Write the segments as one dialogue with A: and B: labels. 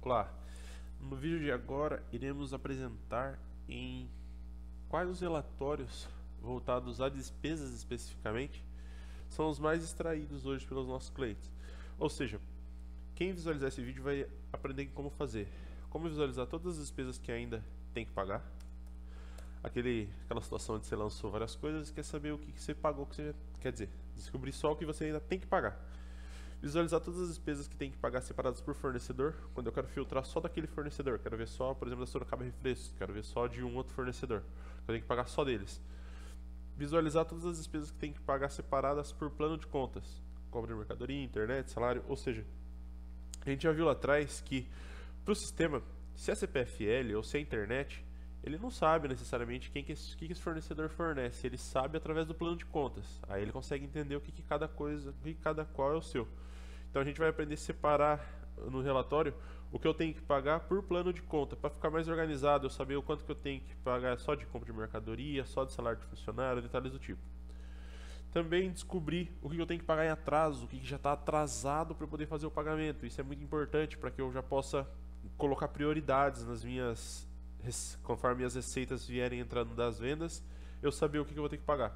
A: Olá, no vídeo de agora iremos apresentar em quais os relatórios voltados a despesas especificamente são os mais extraídos hoje pelos nossos clientes. Ou seja, quem visualizar esse vídeo vai aprender como fazer, como visualizar todas as despesas que ainda tem que pagar, aquela situação onde você lançou várias coisas e quer saber o que você pagou, quer dizer, descobrir só o que você ainda tem que pagar. Visualizar todas as despesas que tem que pagar separadas por fornecedor, quando eu quero filtrar só daquele fornecedor, quero ver só, por exemplo, da Sorocaba Refrescos, quero ver só de um outro fornecedor, eu tenho que pagar só deles. Visualizar todas as despesas que tem que pagar separadas por plano de contas, compra de mercadoria, internet, salário, ou seja, a gente já viu lá atrás que para o sistema, se é CPFL ou se é internet, ele não sabe necessariamente que esse fornecedor fornece, ele sabe através do plano de contas. Aí ele consegue entender o que cada coisa, o que cada qual é o seu. Então a gente vai aprender a separar no relatório o que eu tenho que pagar por plano de conta, para ficar mais organizado, eu saber o quanto que eu tenho que pagar só de compra de mercadoria, só de salário de funcionário, detalhes do tipo. Também descobrir o que eu tenho que pagar em atraso, o que já está atrasado para eu poder fazer o pagamento. Isso é muito importante para que eu já possa colocar prioridades nas minhas, conforme minhas receitas vierem entrando das vendas, eu saber o que eu vou ter que pagar.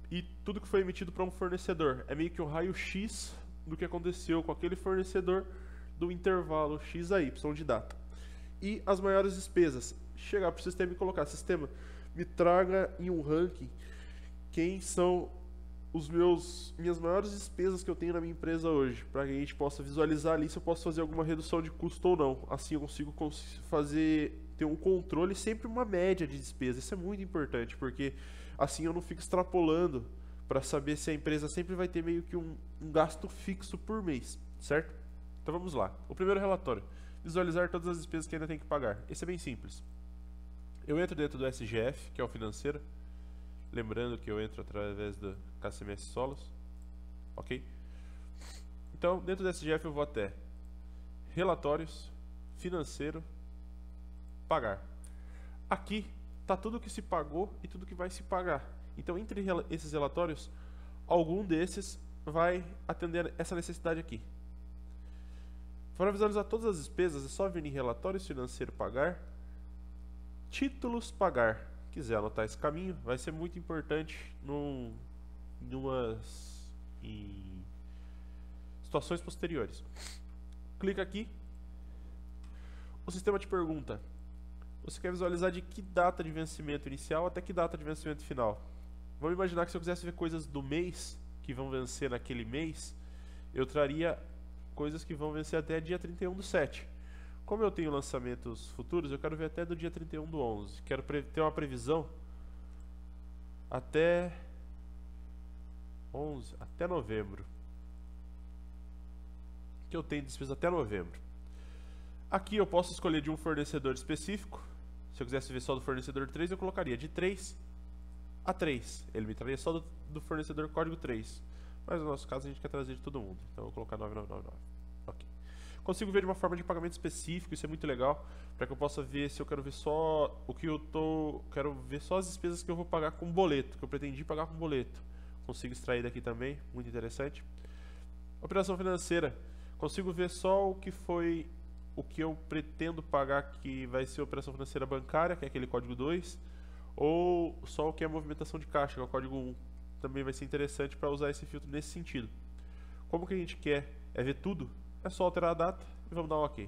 A: E tudo que foi emitido para um fornecedor é meio que um raio-x do que aconteceu com aquele fornecedor do intervalo X a Y de data. E as maiores despesas, chegar para o sistema e colocar, sistema, me traga em um ranking quem são minhas maiores despesas que eu tenho na minha empresa hoje, para que a gente possa visualizar ali se eu posso fazer alguma redução de custo ou não. Assim eu consigo ter um controle, sempre uma média de despesa. Isso é muito importante, porque assim eu não fico extrapolando para saber se a empresa sempre vai ter meio que um gasto fixo por mês, certo? Então vamos lá. O primeiro relatório, visualizar todas as despesas que ainda tem que pagar. Esse é bem simples. Eu entro dentro do SGF, que é o financeiro. Lembrando que eu entro através do KCMS Solos, ok? Então, dentro do SGF eu vou até relatórios, financeiro, pagar. Aqui está tudo que se pagou e tudo que vai se pagar. Então, entre esses relatórios, algum desses vai atender essa necessidade aqui. Para visualizar todas as despesas, é só vir em relatórios, financeiro, pagar, títulos, pagar. Quiser anotar esse caminho, vai ser muito importante em situações posteriores. Clica aqui, o sistema te pergunta, você quer visualizar de que data de vencimento inicial até que data de vencimento final? Vamos imaginar que se eu quisesse ver coisas do mês, que vão vencer naquele mês, eu traria coisas que vão vencer até dia 31/7. Como eu tenho lançamentos futuros, eu quero ver até do dia 31/11. Quero ter uma previsão até novembro. Que eu tenho despesa até novembro. Aqui eu posso escolher de um fornecedor específico. Se eu quisesse ver só do fornecedor 3, eu colocaria de 3 a 3. Ele me traria só do fornecedor código 3. Mas no nosso caso a gente quer trazer de todo mundo. Então eu vou colocar 9999. Ok. Consigo ver de uma forma de pagamento específico, isso é muito legal, para que eu possa ver se eu quero ver só quero ver só as despesas que eu vou pagar com boleto, que eu pretendi pagar com boleto. Consigo extrair daqui também, muito interessante. Operação financeira, consigo ver só o que eu pretendo pagar, que vai ser operação financeira bancária, que é aquele código 2, ou só o que é movimentação de caixa, que é o código 1. Também vai ser interessante para usar esse filtro nesse sentido. Como que a gente quer ver tudo? É só alterar a data e vamos dar um OK.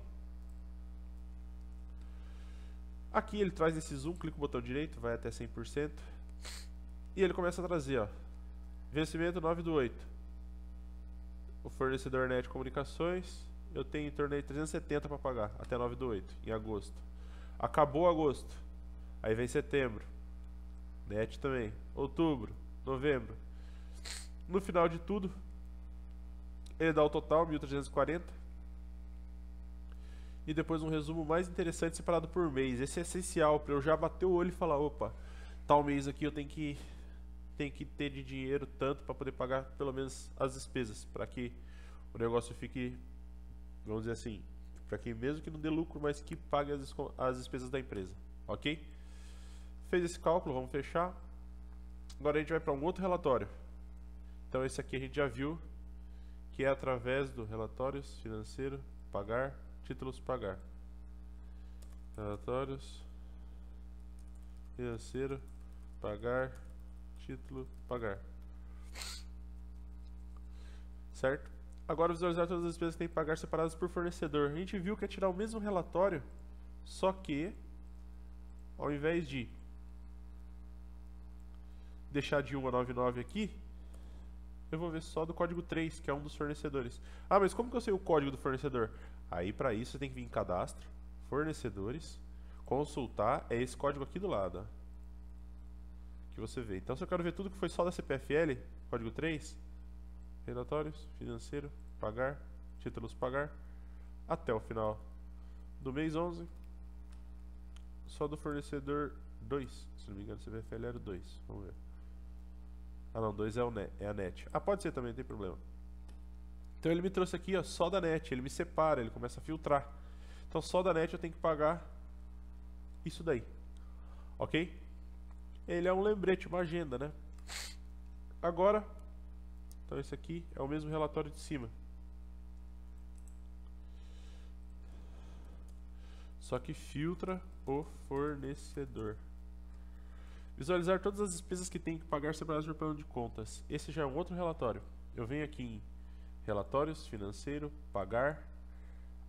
A: Aqui ele traz esse zoom, clica no botão direito, vai até 100%. E ele começa a trazer, ó, vencimento 9/8. O fornecedor NET Comunicações, eu tenho em torno de 370 para pagar, até 9/8, em agosto. Acabou agosto, aí vem setembro, NET também, outubro, novembro. No final de tudo, ele dá o total, 1.340. E depois um resumo mais interessante separado por mês. Esse é essencial para eu já bater o olho e falar, opa, tal mês aqui eu tenho que ter de dinheiro tanto para poder pagar pelo menos as despesas, para que o negócio fique, vamos dizer assim, para que mesmo que não dê lucro, mas que pague as despesas da empresa, ok? Fez esse cálculo, vamos fechar. Agora a gente vai para um outro relatório. Então esse aqui a gente já viu, que é através do relatórios financeiro, pagar, títulos pagar. Relatórios, financeiro, pagar, título, pagar. Certo? Agora visualizar todas as despesas que tem que pagar separadas por fornecedor. A gente viu que é tirar o mesmo relatório, só que ao invés de deixar de 1 a 99 aqui, eu vou ver só do código 3, que é um dos fornecedores. Ah, mas como que eu sei o código do fornecedor? Aí para isso você tem que vir em cadastro, fornecedores, consultar, é esse código aqui do lado, ó, que você vê. Então se eu quero ver tudo que foi só da CPFL, código 3, relatórios, financeiro, pagar, títulos pagar, até o final do mês 11, só do fornecedor 2, se não me engano, CPFL era o 2, vamos ver. Ah não, 2 é a net. Ah, pode ser também, não tem problema. Então ele me trouxe aqui, ó, só da net, ele me separa, ele começa a filtrar. Então só da net eu tenho que pagar isso daí, ok? Ele é um lembrete, uma agenda, né? Agora, então esse aqui é o mesmo relatório de cima. Só que filtra o fornecedor. Visualizar todas as despesas que tem que pagar separadas por plano de contas. Esse já é um outro relatório. Eu venho aqui em relatórios, financeiro, pagar.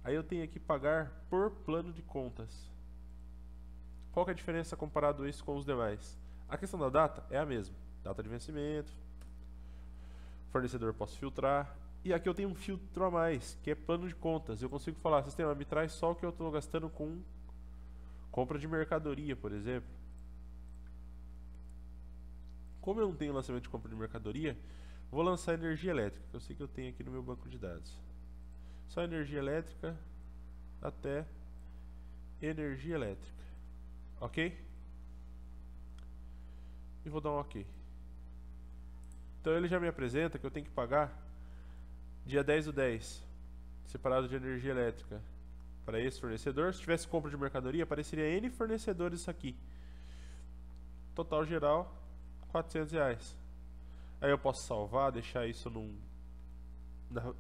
A: Aí eu tenho aqui pagar por plano de contas. Qual que é a diferença comparado isso com os demais? A questão da data é a mesma. Data de vencimento, fornecedor eu posso filtrar. E aqui eu tenho um filtro a mais, que é plano de contas. Eu consigo falar, sistema, me traz só o que eu estou gastando com compra de mercadoria, por exemplo. Como eu não tenho lançamento de compra de mercadoria, vou lançar energia elétrica, que eu sei que eu tenho aqui no meu banco de dados. Só energia elétrica até energia elétrica. Ok? E vou dar um ok. Então ele já me apresenta que eu tenho que pagar dia 10/10, separado de energia elétrica, para esse fornecedor. Se tivesse compra de mercadoria, apareceria N fornecedores aqui. Total geral, R$400. Aí eu posso salvar, deixar isso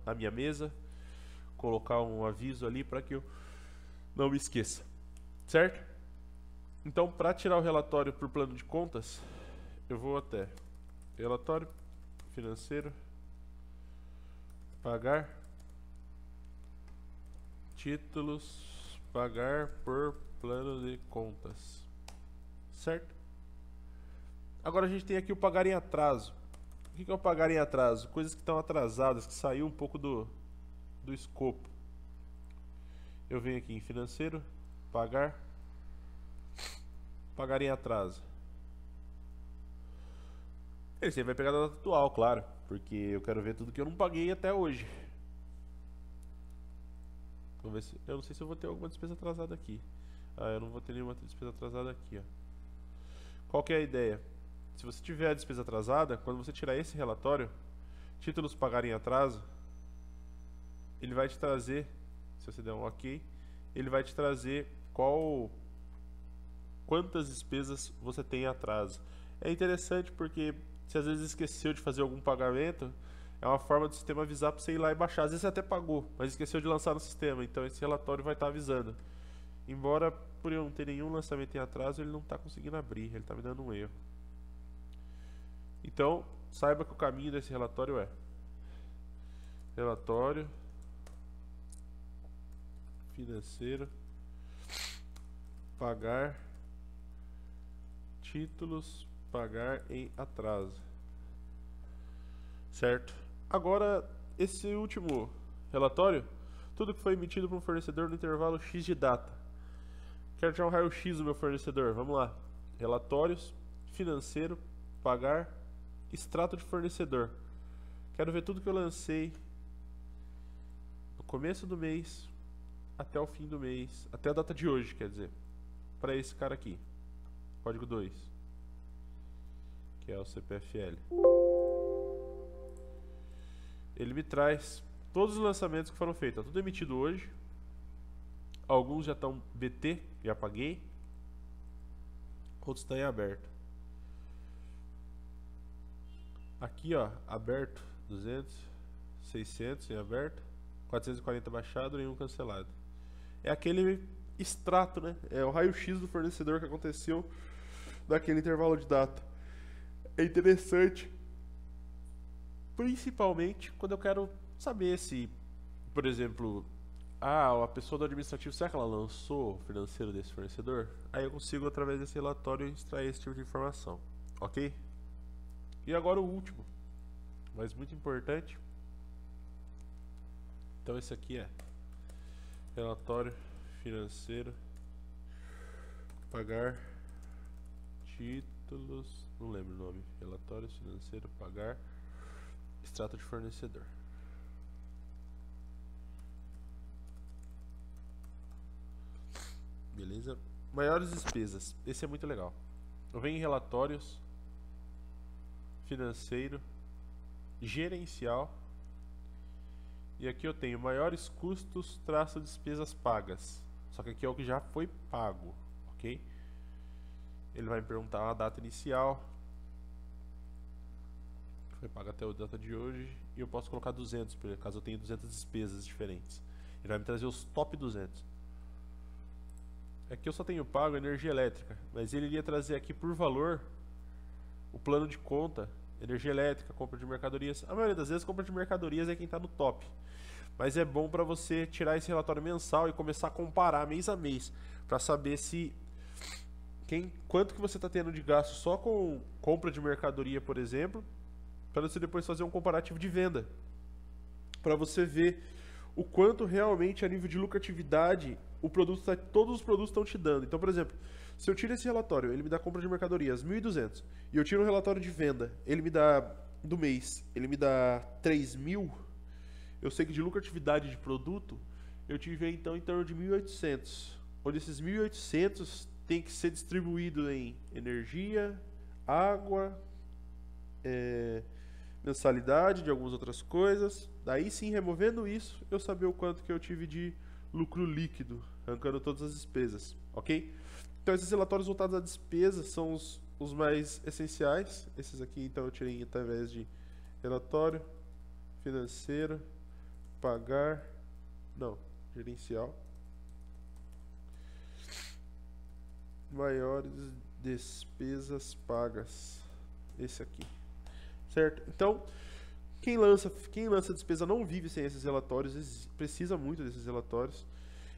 A: na minha mesa, colocar um aviso ali para que eu não me esqueça, certo? Então, para tirar o relatório por plano de contas, eu vou até relatório financeiro, pagar, títulos, pagar por plano de contas, certo? Agora a gente tem aqui o pagar em atraso. O que é o pagar em atraso? Coisas que estão atrasadas, que saiu um pouco do escopo. Eu venho aqui em financeiro, pagar, pagar em atraso. Ele sempre vai pegar a data atual, claro, porque eu quero ver tudo que eu não paguei até hoje. Vamos ver se, eu não sei se eu vou ter alguma despesa atrasada aqui. Ah, eu não vou ter nenhuma despesa atrasada aqui, ó. Qual que é a ideia? Se você tiver a despesa atrasada, quando você tirar esse relatório, títulos pagar em atraso, ele vai te trazer, se você der um ok, ele vai te trazer quantas despesas você tem em atraso. É interessante porque se às vezes esqueceu de fazer algum pagamento, é uma forma do sistema avisar para você ir lá e baixar. Às vezes você até pagou, mas esqueceu de lançar no sistema, então esse relatório vai estar avisando. Embora por eu não ter nenhum lançamento em atraso, ele não está conseguindo abrir, ele está me dando um erro. Então, saiba que o caminho desse relatório é relatório financeiro, pagar, títulos, pagar em atraso, certo? Agora, esse último relatório, tudo que foi emitido para um fornecedor no intervalo X de data. Quero tirar um raio-x do meu fornecedor, vamos lá. Relatórios, financeiro, pagar, extrato de fornecedor. Quero ver tudo que eu lancei do começo do mês até o fim do mês, até a data de hoje, quer dizer, para esse cara aqui, código 2, que é o CPFL. Ele me traz todos os lançamentos que foram feitos, tudo emitido hoje. Alguns já estão BT, já paguei, outros estão em aberto. Aqui, ó, aberto 200, 600 em aberto, 440 baixado e 1 cancelado. é aquele extrato, né? É o raio-x do fornecedor que aconteceu naquele intervalo de data. É interessante, principalmente quando eu quero saber se, por exemplo, a pessoa do administrativo, será que ela lançou o financeiro desse fornecedor? Aí eu consigo, através desse relatório, extrair esse tipo de informação, ok? E agora o último, mas muito importante. Então esse aqui é relatório financeiro, pagar títulos, não lembro o nome, relatório financeiro, pagar, extrato de fornecedor. Beleza? Maiores despesas, esse é muito legal. Eu venho em relatórios, financeiro, gerencial, e aqui eu tenho maiores custos, traço despesas pagas. Só que aqui é o que já foi pago, ok? Ele vai me perguntar a data inicial, foi pago até a data de hoje, e eu posso colocar 200, caso eu tenha 200 despesas diferentes. Ele vai me trazer os top 200. Aqui eu só tenho pago energia elétrica, mas ele iria trazer aqui por valor o plano de conta, energia elétrica, compra de mercadorias. A maioria das vezes compra de mercadorias é quem está no top. Mas é bom para você tirar esse relatório mensal e começar a comparar mês a mês, para saber se quanto que você está tendo de gasto só com compra de mercadoria, por exemplo, para você depois fazer um comparativo de venda, para você ver o quanto realmente a nível de lucratividade todos os produtos estão te dando. Então, por exemplo, se eu tiro esse relatório, ele me dá compra de mercadorias 1.200, e eu tiro um relatório de venda, ele me dá do mês, ele me dá 3.000, eu sei que de lucratividade de produto, eu tive então em torno de 1.800, onde esses 1.800 tem que ser distribuído em energia, água, mensalidade de algumas outras coisas. Daí sim, removendo isso, eu saber o quanto que eu tive de lucro líquido, arrancando todas as despesas, ok? Então esses relatórios voltados à despesa são os mais essenciais. Esses aqui então eu tirei através de relatório financeiro, pagar, não, gerencial, maiores despesas pagas, esse aqui, certo? Então quem lança despesa não vive sem esses relatórios, precisa muito desses relatórios,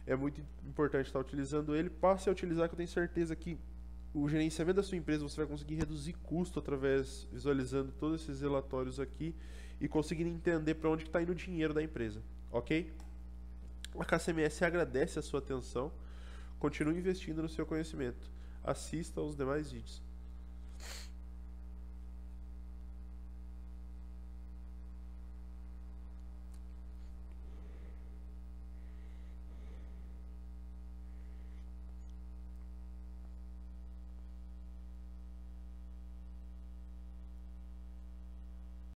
A: é muito importante estar utilizando ele. Passe a utilizar, que eu tenho certeza que o gerenciamento da sua empresa você vai conseguir reduzir custo visualizando todos esses relatórios aqui e conseguindo entender para onde está indo o dinheiro da empresa, ok? A KCMS agradece a sua atenção, continue investindo no seu conhecimento, assista aos demais vídeos.